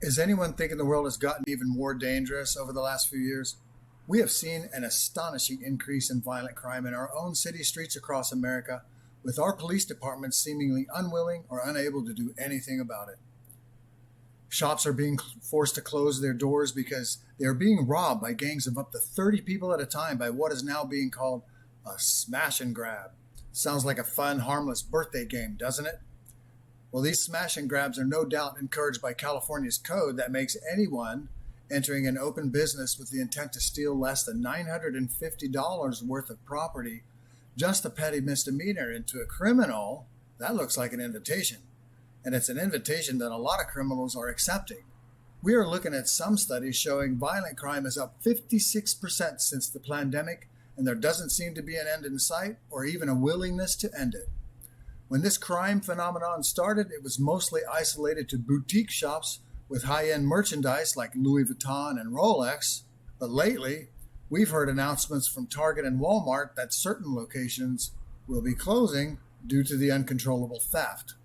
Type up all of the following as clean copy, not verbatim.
Is anyone thinking the world has gotten even more dangerous over the last few years? We have seen an astonishing increase in violent crime in our own city streets across America, with our police departments seemingly unwilling or unable to do anything about it. Shops are being forced to close their doors because they are being robbed by gangs of up to 30 people at a time by what is now being called a smash and grab. Sounds like a fun, harmless birthday game, doesn't it? Well, these smash and grabs are no doubt encouraged by California's code that makes anyone entering an open business with the intent to steal less than $950 worth of property just a petty misdemeanor into a criminal. That looks like an invitation. And it's an invitation that a lot of criminals are accepting. We are looking at some studies showing violent crime is up 56% since the pandemic, and there doesn't seem to be an end in sight or even a willingness to end it. When this crime phenomenon started, it was mostly isolated to boutique shops with high-end merchandise like Louis Vuitton and Rolex. But lately, we've heard announcements from Target and Walmart that certain locations will be closing due to the uncontrollable theft.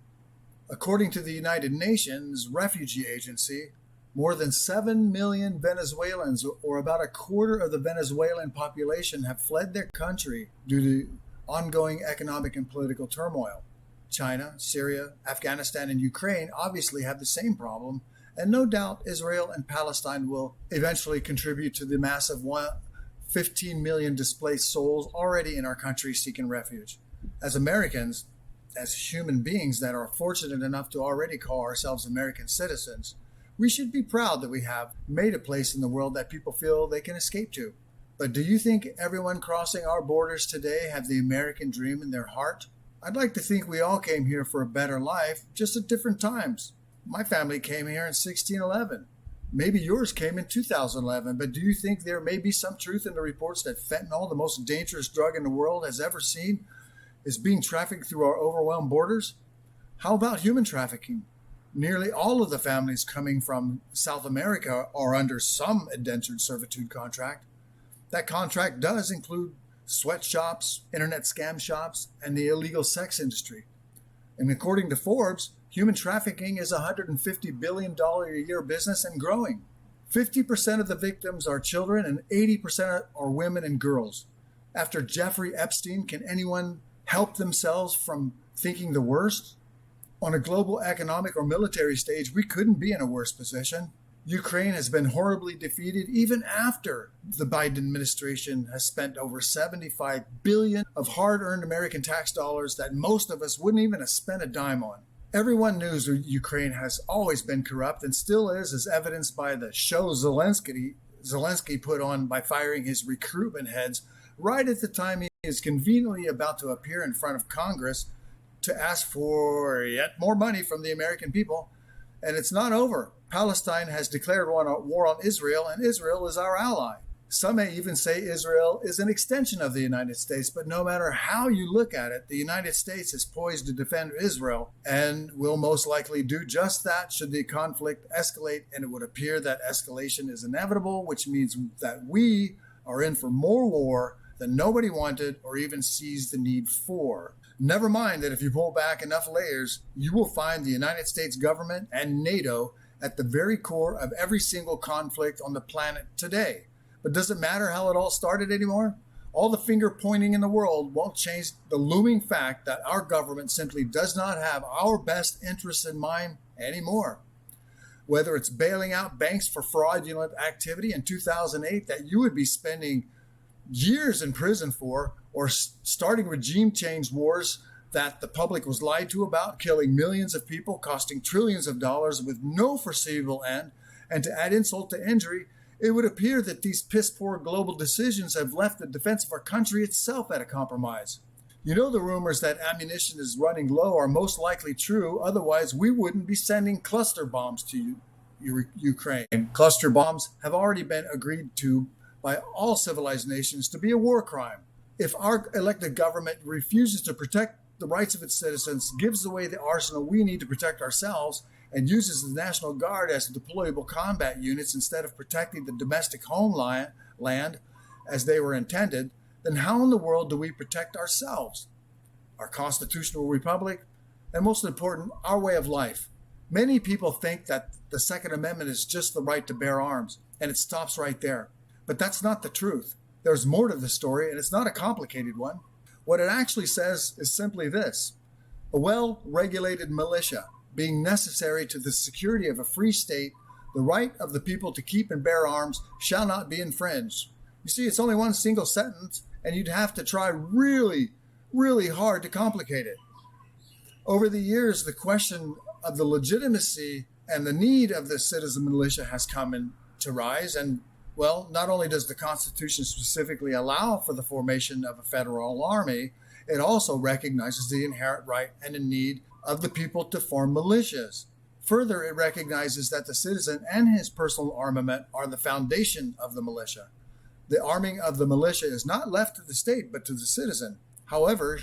According to the United Nations Refugee Agency, more than 7 million Venezuelans, or about a quarter of the Venezuelan population, have fled their country due to ongoing economic and political turmoil. China, Syria, Afghanistan, and Ukraine obviously have the same problem, and no doubt Israel and Palestine will eventually contribute to the massive 15 million displaced souls already in our country seeking refuge. As Americans, as human beings that are fortunate enough to already call ourselves American citizens, we should be proud that we have made a place in the world that people feel they can escape to. But do you think everyone crossing our borders today have the American dream in their heart? I'd like to think we all came here for a better life, just at different times. My family came here in 1611. Maybe yours came in 2011, but do you think there may be some truth in the reports that fentanyl, the most dangerous drug in the world has ever seen, is being trafficked through our overwhelmed borders? How about human trafficking? Nearly all of the families coming from South America are under some indentured servitude contract. That contract does include sweatshops, internet scam shops, and the illegal sex industry. And according to Forbes, human trafficking is a $150 billion a year business and growing. 50% of the victims are children and 80% are women and girls. After Jeffrey Epstein, can anyone help themselves from thinking the worst? On a global economic or military stage, we couldn't be in a worse position. Ukraine has been horribly defeated even after the Biden administration has spent over $75 billion of hard-earned American tax dollars that most of us wouldn't even have spent a dime on. Everyone knows Ukraine has always been corrupt and still is, as evidenced by the show Zelensky put on by firing his recruitment heads right at the time he is conveniently about to appear in front of Congress to ask for yet more money from the American people. And it's not over. Palestine has declared war on Israel, and Israel is our ally. Some may even say Israel is an extension of the United States, but no matter how you look at it, the United States is poised to defend Israel and will most likely do just that should the conflict escalate, and it would appear that escalation is inevitable, which means that we are in for more war than nobody wanted or even sees the need for. Never mind that if you pull back enough layers, you will find the United States government and NATO at the very core of every single conflict on the planet today. But does it matter how it all started anymore? All the finger pointing in the world won't change the looming fact that our government simply does not have our best interests in mind anymore. Whether it's bailing out banks for fraudulent activity in 2008 that you would be spending years in prison for, or starting regime change wars that the public was lied to about, killing millions of people, costing trillions of dollars with no foreseeable end, and to add insult to injury, it would appear that these piss-poor global decisions have left the defense of our country itself at a compromise. You know, the rumors that ammunition is running low are most likely true, otherwise we wouldn't be sending cluster bombs to Ukraine. Cluster bombs have already been agreed to by all civilized nations to be a war crime. If our elected government refuses to protect the rights of its citizens, gives away the arsenal we need to protect ourselves, and uses the National Guard as deployable combat units instead of protecting the domestic homeland as they were intended, then how in the world do we protect ourselves, our constitutional republic, and most important, our way of life? Many people think that the Second Amendment is just the right to bear arms, and it stops right there. But that's not the truth. There's more to the story, and it's not a complicated one. What it actually says is simply this: a well regulated militia being necessary to the security of a free state, the right of the people to keep and bear arms shall not be infringed. You see, it's only one single sentence, and you'd have to try really, really hard to complicate it. Over the years, the question of the legitimacy and the need of the citizen militia has come to rise. And, well, not only does the Constitution specifically allow for the formation of a federal army, it also recognizes the inherent right and the need of the people to form militias. Further, it recognizes that the citizen and his personal armament are the foundation of the militia. The arming of the militia is not left to the state, but to the citizen. However,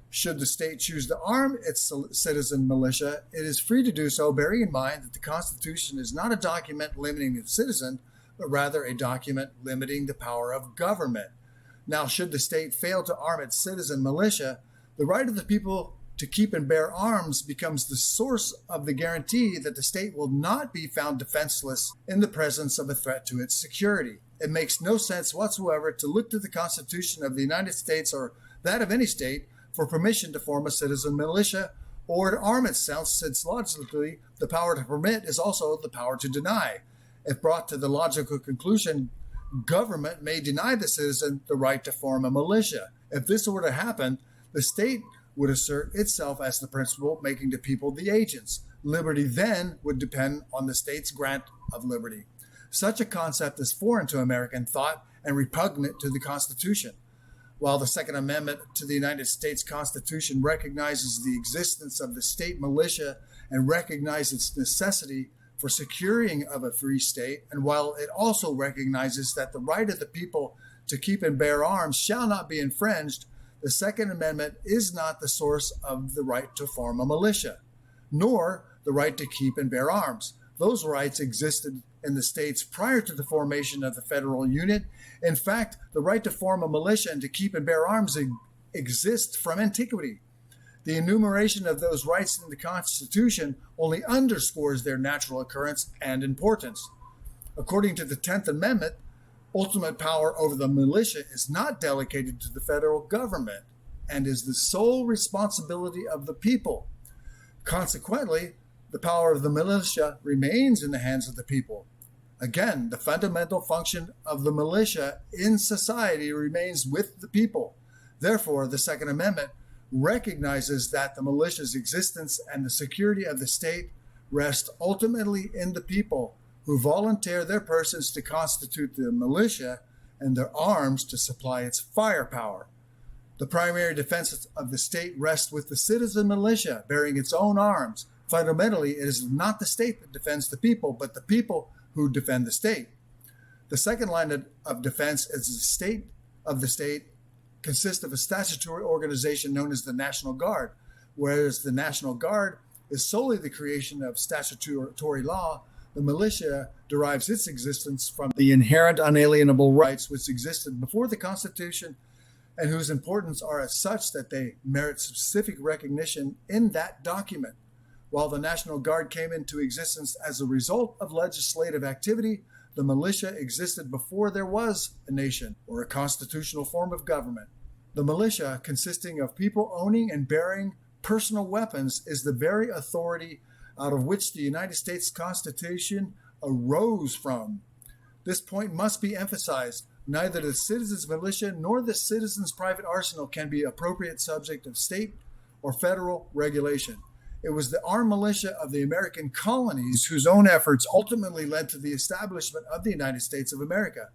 should the state choose to arm its citizen militia, it is free to do so, bearing in mind that the Constitution is not a document limiting the citizen, but rather a document limiting the power of government. Now, should the state fail to arm its citizen militia, the right of the people to keep and bear arms becomes the source of the guarantee that the state will not be found defenseless in the presence of a threat to its security. It makes no sense whatsoever to look to the Constitution of the United States or that of any state for permission to form a citizen militia or to arm itself, since logically the power to permit is also the power to deny. If brought to the logical conclusion, government may deny the citizen the right to form a militia. If this were to happen, the state would assert itself as the principal, making the people the agents. Liberty then would depend on the state's grant of liberty. Such a concept is foreign to American thought and repugnant to the Constitution. While the Second Amendment to the United States Constitution recognizes the existence of the state militia and recognizes its necessity for securing of a free state, and while it also recognizes that the right of the people to keep and bear arms shall not be infringed, the Second Amendment is not the source of the right to form a militia, nor the right to keep and bear arms. Those rights existed in the states prior to the formation of the federal unit. In fact, the right to form a militia and to keep and bear arms exists from antiquity. The enumeration of those rights in the Constitution only underscores their natural occurrence and importance. According to the 10th Amendment, ultimate power over the militia is not delegated to the federal government and is the sole responsibility of the people. Consequently, the power of the militia remains in the hands of the people. Again, the fundamental function of the militia in society remains with the people. Therefore, the Second Amendment recognizes that the militia's existence and the security of the state rest ultimately in the people, who volunteer their persons to constitute the militia and their arms to supply its firepower. The primary defense of the state rests with the citizen militia bearing its own arms. Fundamentally, it is not the state that defends the people, but the people who defend the state. The second line of defense is the state of the state consists of a statutory organization known as the National Guard, whereas the National Guard is solely the creation of statutory law. The militia derives its existence from the inherent unalienable rights which existed before the Constitution and whose importance are as such that they merit specific recognition in that document. While the National Guard came into existence as a result of legislative activity, the militia existed before there was a nation or a constitutional form of government. The militia, consisting of people owning and bearing personal weapons, is the very authority out of which the United States Constitution arose from. This point must be emphasized. Neither the citizens' militia nor the citizens' private arsenal can be appropriate subject of state or federal regulation. It was the armed militia of the American colonies whose own efforts ultimately led to the establishment of the United States of America.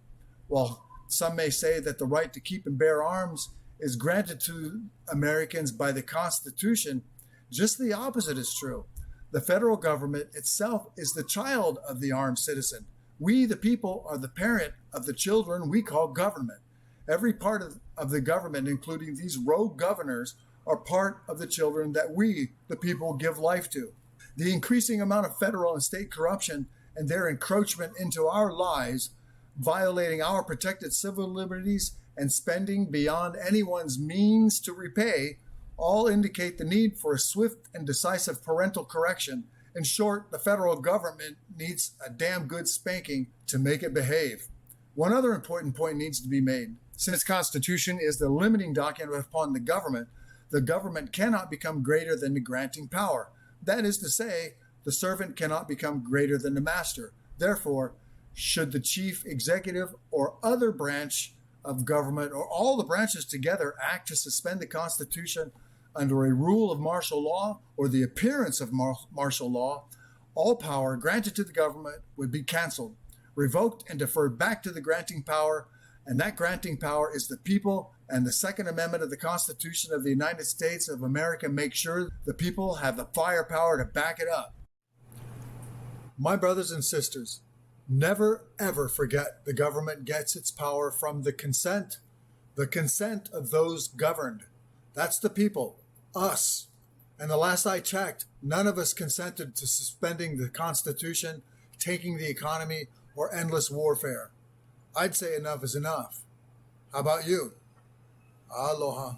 While some may say that the right to keep and bear arms is granted to Americans by the Constitution, just the opposite is true. The federal government itself is the child of the armed citizen. We, the people, are the parent of the children we call government. Every part of the government, including these rogue governors, are part of the children that we, the people, give life to. The increasing amount of federal and state corruption and their encroachment into our lives, violating our protected civil liberties and spending beyond anyone's means to repay, all indicate the need for a swift and decisive parental correction In short, the federal government needs a damn good spanking to make it behave. One other important point needs to be made. Since the Constitution is the limiting document upon the government cannot become greater than the granting power. That is to say, the servant cannot become greater than the master. Therefore, should the chief executive or other branch of government or all the branches together act to suspend the Constitution under a rule of martial law or the appearance of martial law, all power granted to the government would be canceled, revoked, and deferred back to the granting power, and that granting power is the people, and the Second Amendment of the Constitution of the United States of America makes sure the people have the firepower to back it up. My brothers and sisters, never ever forget the government gets its power from the consent of those governed. That's the people, us. And the last I checked, none of us consented to suspending the Constitution, taking the economy, or endless warfare. I'd say enough is enough. How about you? Aloha.